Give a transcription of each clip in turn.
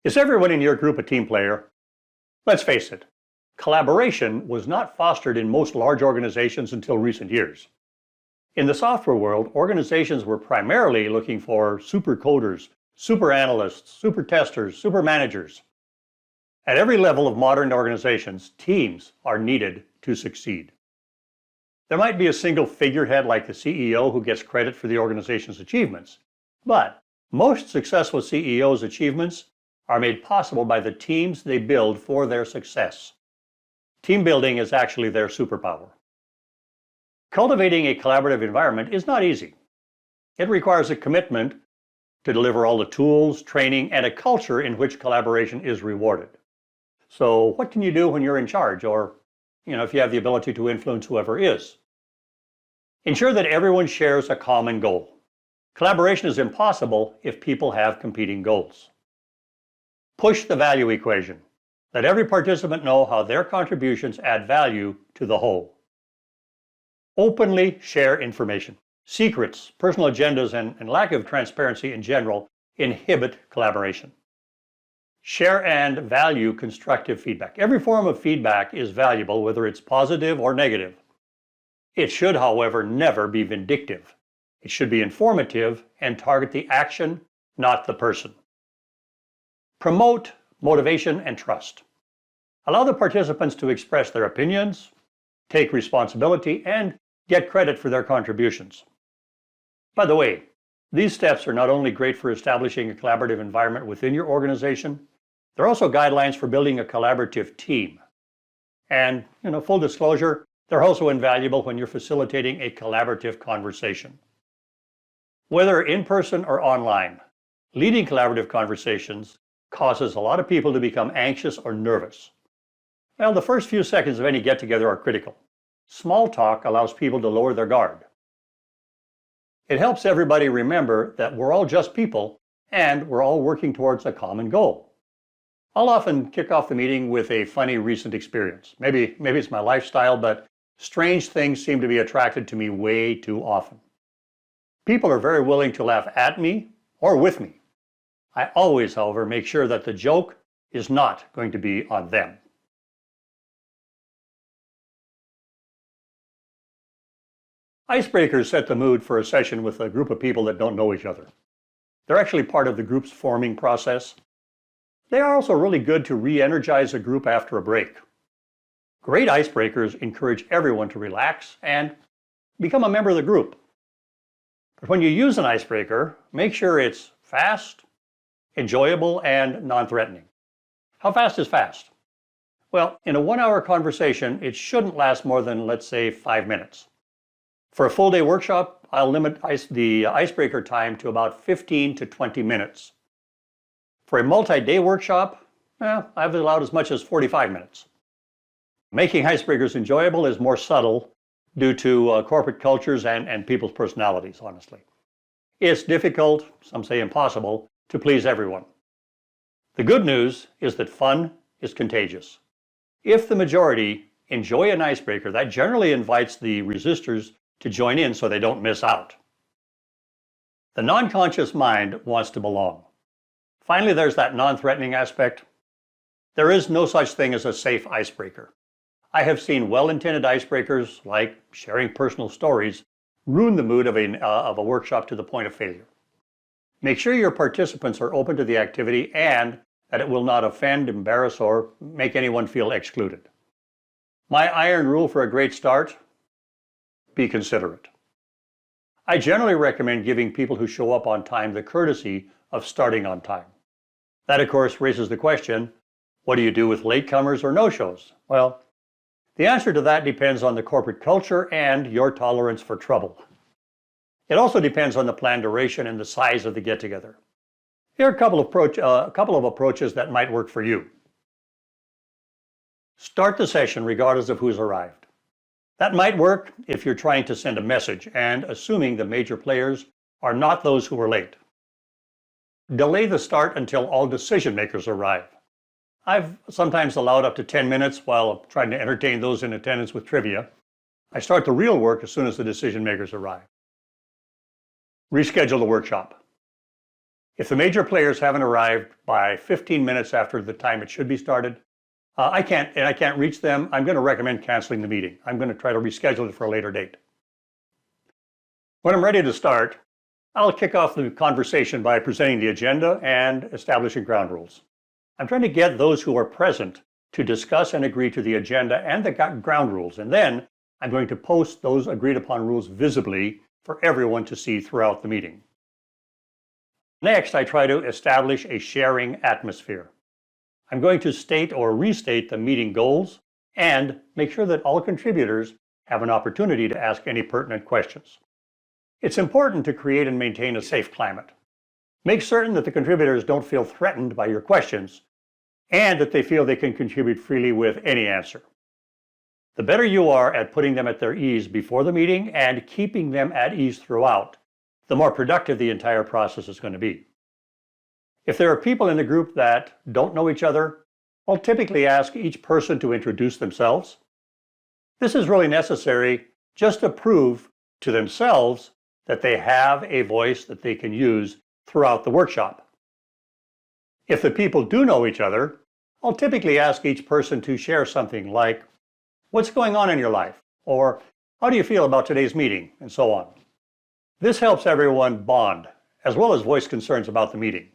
Is everyone in your group a team player? Let's face it, collaboration was not fostered in most large organizations until recent years. In the software world, organizations were primarily looking for super coders, super analysts, super testers, super managers. At every level of modern organizations, teams are needed to succeed. There might be a single figurehead like the CEO who gets credit for the organization's achievements, but most successful CEOs' achievements are made possible by the teams they build for their success. Team building is actually their superpower. Cultivating a collaborative environment is not easy. It requires a commitment to deliver all the tools, training, and a culture in which collaboration is rewarded. So what can you do when you're in charge, or if you have the ability to influence whoever is? Ensure that everyone shares a common goal. Collaboration is impossible if people have competing goals. Push the value equation. Let every participant know how their contributions add value to the whole. Openly share information. Secrets, personal agendas, and lack of transparency in general inhibit collaboration. Share and value constructive feedback. Every form of feedback is valuable, whether it's positive or negative. It should, however, never be vindictive. It should be informative and target the action, not the person. Promote motivation and trust. Allow the participants to express their opinions, take responsibility, and get credit for their contributions. By the way, these steps are not only great for establishing a collaborative environment within your organization, they're also guidelines for building a collaborative team. And, full disclosure, they're also invaluable when you're facilitating a collaborative conversation. Whether in person or online, leading collaborative conversations causes a lot of people to become anxious or nervous. Well, the first few seconds of any get-together are critical. Small talk allows people to lower their guard. It helps everybody remember that we're all just people and we're all working towards a common goal. I'll often kick off the meeting with a funny recent experience. Maybe it's my lifestyle, but strange things seem to be attracted to me way too often. People are very willing to laugh at me or with me. I always, however, make sure that the joke is not going to be on them. Icebreakers set the mood for a session with a group of people that don't know each other. They're actually part of the group's forming process. They are also really good to re-energize a group after a break. Great icebreakers encourage everyone to relax and become a member of the group. But when you use an icebreaker, make sure it's fast, enjoyable, and non-threatening. How fast is fast? Well, in a 1-hour conversation, it shouldn't last more than, let's say, 5 minutes. For a full-day workshop, I'll limit the icebreaker time to about 15 to 20 minutes. For a multi-day workshop, I've allowed as much as 45 minutes. Making icebreakers enjoyable is more subtle due to corporate cultures and people's personalities, honestly. It's difficult, some say impossible, to please everyone. The good news is that fun is contagious. If the majority enjoy an icebreaker, that generally invites the resistors to join in so they don't miss out. The non-conscious mind wants to belong. Finally, there's that non-threatening aspect. There is no such thing as a safe icebreaker. I have seen well-intended icebreakers, like sharing personal stories, ruin the mood of a workshop to the point of failure. Make sure your participants are open to the activity and that it will not offend, embarrass, or make anyone feel excluded. My iron rule for a great start: be considerate. I generally recommend giving people who show up on time the courtesy of starting on time. That, of course, raises the question, what do you do with latecomers or no-shows? Well, the answer to that depends on the corporate culture and your tolerance for trouble. It also depends on the planned duration and the size of the get-together. Here are a couple of approaches that might work for you. Start the session regardless of who's arrived. That might work if you're trying to send a message and assuming the major players are not those who were late. Delay the start until all decision makers arrive. I've sometimes allowed up to 10 minutes while trying to entertain those in attendance with trivia. I start the real work as soon as the decision makers arrive. Reschedule the workshop. If the major players haven't arrived by 15 minutes after the time it should be started, I can't reach them, I'm going to recommend canceling the meeting. I'm going to try to reschedule it for a later date. When I'm ready to start, I'll kick off the conversation by presenting the agenda and establishing ground rules. I'm trying to get those who are present to discuss and agree to the agenda and the ground rules, and then I'm going to post those agreed upon rules visibly for everyone to see throughout the meeting. Next, I try to establish a sharing atmosphere. I'm going to state or restate the meeting goals and make sure that all contributors have an opportunity to ask any pertinent questions. It's important to create and maintain a safe climate. Make certain that the contributors don't feel threatened by your questions and that they feel they can contribute freely with any answer. The better you are at putting them at their ease before the meeting and keeping them at ease throughout, the more productive the entire process is going to be. If there are people in the group that don't know each other, I'll typically ask each person to introduce themselves. This is really necessary just to prove to themselves that they have a voice that they can use throughout the workshop. If the people do know each other, I'll typically ask each person to share something like, "What's going on in your life?" or "How do you feel about today's meeting?" and so on. This helps everyone bond, as well as voice concerns about the meeting.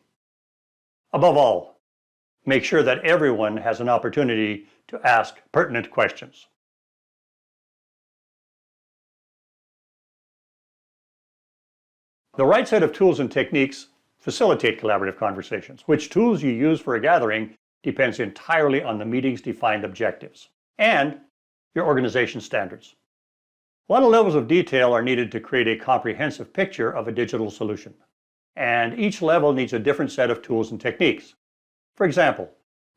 Above all, make sure that everyone has an opportunity to ask pertinent questions. The right set of tools and techniques facilitate collaborative conversations. Which tools you use for a gathering depends entirely on the meeting's defined objectives and your organization standards. A lot of levels of detail are needed to create a comprehensive picture of a digital solution, and each level needs a different set of tools and techniques. For example,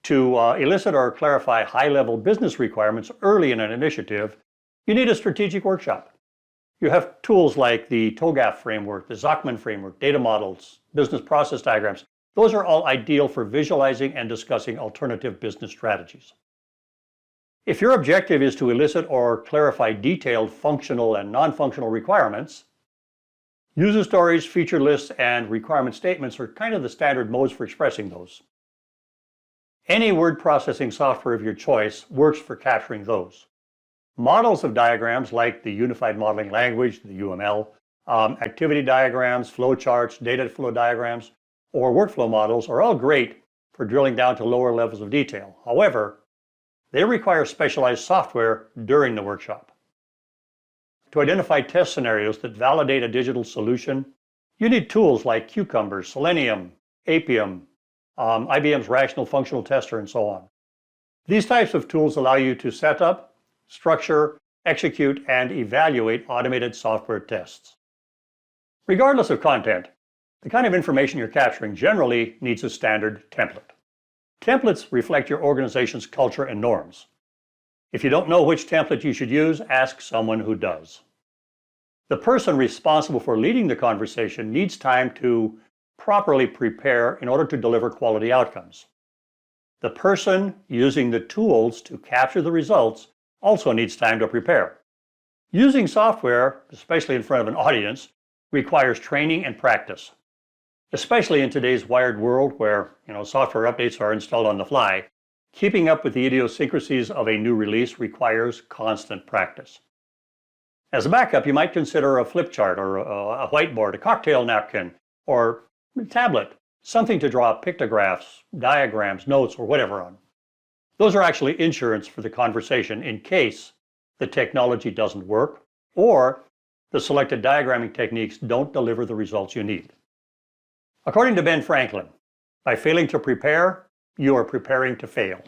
to elicit or clarify high-level business requirements early in an initiative, you need a strategic workshop. You have tools like the TOGAF framework, the Zachman framework, data models, business process diagrams. Those are all ideal for visualizing and discussing alternative business strategies. If your objective is to elicit or clarify detailed functional and non-functional requirements, user stories, feature lists, and requirement statements are kind of the standard modes for expressing those. Any word processing software of your choice works for capturing those. Models of diagrams like the Unified Modeling Language, the UML, activity diagrams, flowcharts, data flow diagrams, or workflow models are all great for drilling down to lower levels of detail. However, they require specialized software during the workshop. To identify test scenarios that validate a digital solution, you need tools like Cucumber, Selenium, Appium, IBM's Rational Functional Tester, and so on. These types of tools allow you to set up, structure, execute, and evaluate automated software tests. Regardless of content, the kind of information you're capturing generally needs a standard template. Templates reflect your organization's culture and norms. If you don't know which template you should use, ask someone who does. The person responsible for leading the conversation needs time to properly prepare in order to deliver quality outcomes. The person using the tools to capture the results also needs time to prepare. Using software, especially in front of an audience, requires training and practice. Especially in today's wired world where software updates are installed on the fly, keeping up with the idiosyncrasies of a new release requires constant practice. As a backup, you might consider a flip chart or a whiteboard, a cocktail napkin, or a tablet, something to draw pictographs, diagrams, notes, or whatever on. Those are actually insurance for the conversation in case the technology doesn't work or the selected diagramming techniques don't deliver the results you need. According to Ben Franklin, by failing to prepare, you are preparing to fail.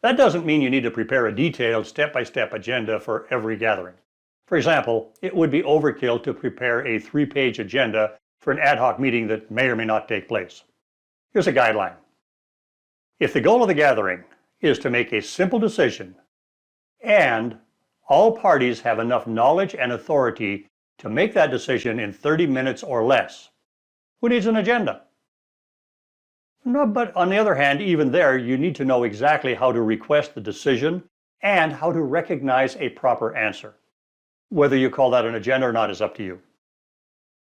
That doesn't mean you need to prepare a detailed step-by-step agenda for every gathering. For example, it would be overkill to prepare a 3-page agenda for an ad hoc meeting that may or may not take place. Here's a guideline. If the goal of the gathering is to make a simple decision and all parties have enough knowledge and authority to make that decision in 30 minutes or less, who needs an agenda? No, but on the other hand, even there, you need to know exactly how to request the decision and how to recognize a proper answer. Whether you call that an agenda or not is up to you.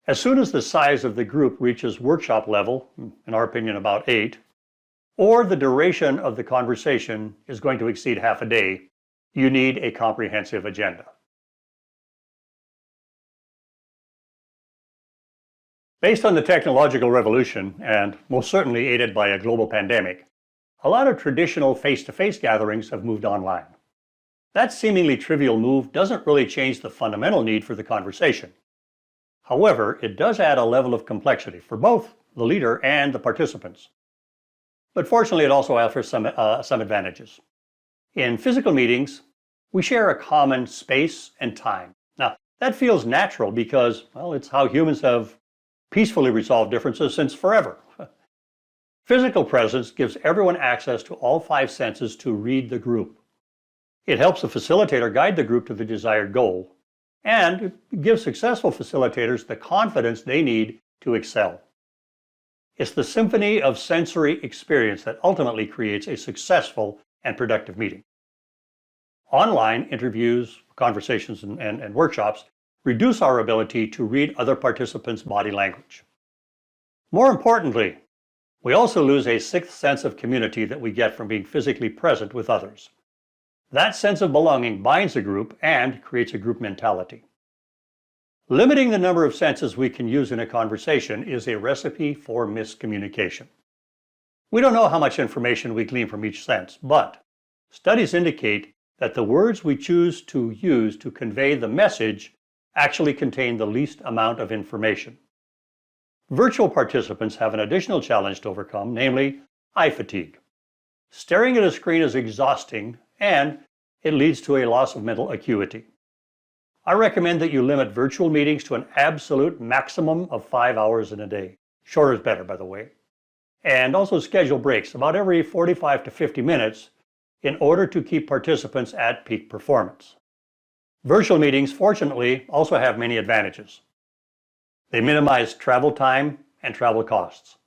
As soon as the size of the group reaches workshop level, in our opinion about 8, or the duration of the conversation is going to exceed half a day, you need a comprehensive agenda. Based on the technological revolution, and most certainly aided by a global pandemic, a lot of traditional face-to-face gatherings have moved online. That seemingly trivial move doesn't really change the fundamental need for the conversation. However, it does add a level of complexity for both the leader and the participants. But fortunately, it also offers some advantages. In physical meetings, we share a common space and time. Now, that feels natural because, well, it's how humans have peacefully resolved differences since forever. Physical presence gives everyone access to all 5 senses to read the group. It helps the facilitator guide the group to the desired goal, and it gives successful facilitators the confidence they need to excel. It's the symphony of sensory experience that ultimately creates a successful and productive meeting. Online interviews, conversations, and workshops reduce our ability to read other participants' body language. More importantly, we also lose a 6th sense of community that we get from being physically present with others. That sense of belonging binds a group and creates a group mentality. Limiting the number of senses we can use in a conversation is a recipe for miscommunication. We don't know how much information we glean from each sense, but studies indicate that the words we choose to use to convey the message actually contain the least amount of information. Virtual participants have an additional challenge to overcome, namely eye fatigue. Staring at a screen is exhausting, and it leads to a loss of mental acuity. I recommend that you limit virtual meetings to an absolute maximum of 5 hours in a day. Shorter is better, by the way. And also schedule breaks about every 45 to 50 minutes in order to keep participants at peak performance. Virtual meetings, fortunately, also have many advantages. They minimize travel time and travel costs.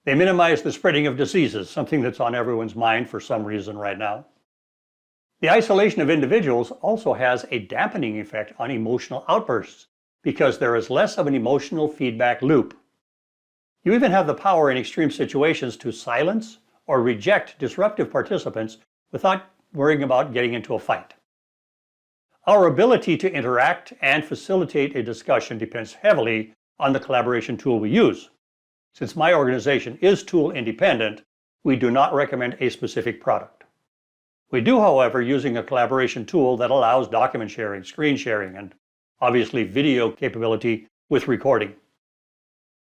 They minimize the spreading of diseases, something that's on everyone's mind for some reason right now. The isolation of individuals also has a dampening effect on emotional outbursts because there is less of an emotional feedback loop. You even have the power in extreme situations to silence or reject disruptive participants without worrying about getting into a fight. Our ability to interact and facilitate a discussion depends heavily on the collaboration tool we use. Since my organization is tool independent, we do not recommend a specific product. We do, however, using a collaboration tool that allows document sharing, screen sharing, and obviously video capability with recording.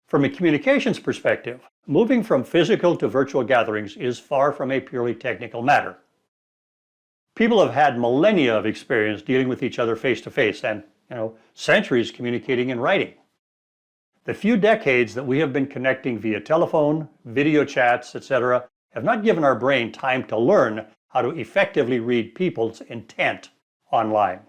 From a communications perspective, moving from physical to virtual gatherings is far from a purely technical matter. People have had millennia of experience dealing with each other face to face and, centuries communicating in writing. The few decades that we have been connecting via telephone, video chats, etc., have not given our brain time to learn how to effectively read people's intent online.